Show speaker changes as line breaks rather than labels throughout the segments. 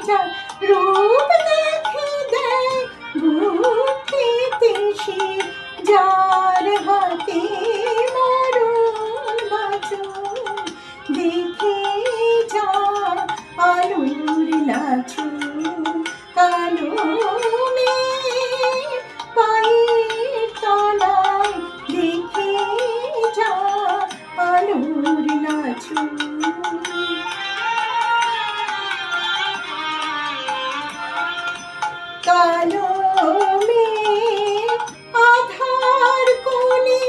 যার রূপ দেখে দেয় ভূত পেতে সে, যার হাতে মরণ বাঁচন দেখে যা আলোর নাচন। কালো মেঘ পায়ের তলায় দেখে যা আলোর নাচন। কালো মেঘ আধার কোণে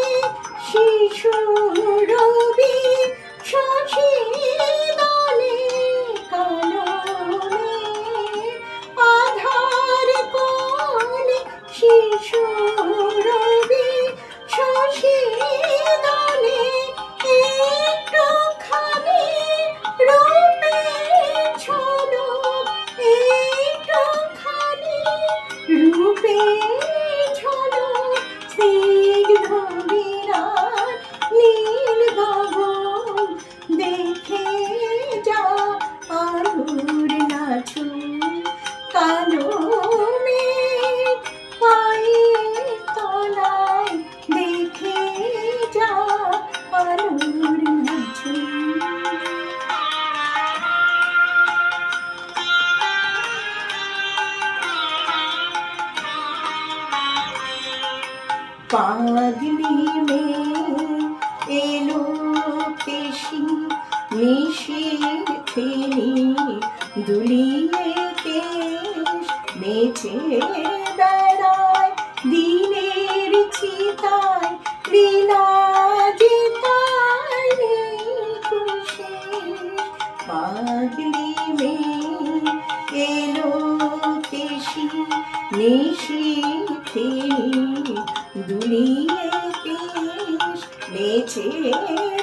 শিশু রবি শশী দলে। কালো মেঘ আধার কোণে শিশু রবি শশী দলে, একটুখানি রূপের ঝলক, একটুখানি রূপের ঝলক, স্নিগ্ধ বিরাট নীল গগন দেখে যা আলোর নাচন। কালো মেঘ পায়ের তলায় দেখে যা আলোর নাচন। পাগলি মেয়ে এলো কেশি নিশির ফেনি দুলিয়ে কেশ নেচে বেড়ায় দিনের চিতায় বিরাজিতায় নিকুশেষ। পাগলি মেয়ে এলো কেশি নিশির ফেনি দুলিয়ে কেশ নেচে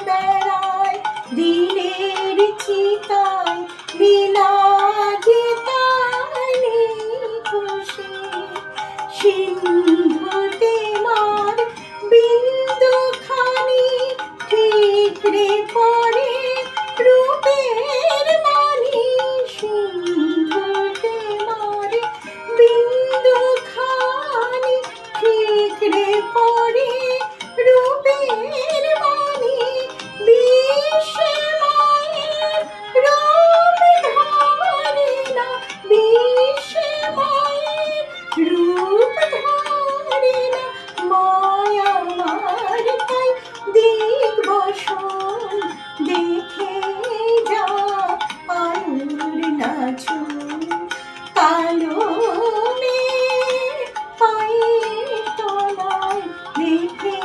বেড়ায় দিনের চিতায় বিরাজিতায় নিকুশেষ। সিন্ধুতে মার বিন্দুখানি ঠিকরে পড়ে রূপের মানি। সিন্ধুতে মার বিন্দুখানি ঠিকরে পড়ে রূপের মানি। বিশ্বে মায়ের রূপ ধরে না, বিশ্বে মায়ের রূপ ধরে না, মায়া আমার তাই দিগ্বসন দেখে যা আলোর নাচন। কালো মেঘ পায়ের তলায় দেখে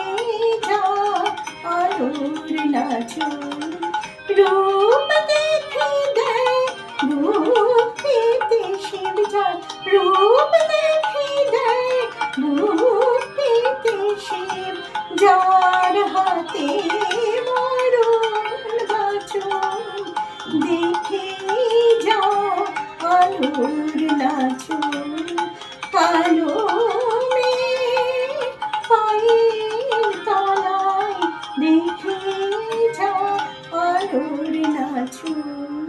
যা আলোর নাচন। রূপ দেখে দেয় ভূত পেতে শিব, যার রূপ দেখে দেয় ভূত পেতে শিব, যার হাতে মরণ বাঁচন দেখে যা আলোর নাচন। কালো মেঘ পায়ের তলায় দেখে যা আলোর নাচন।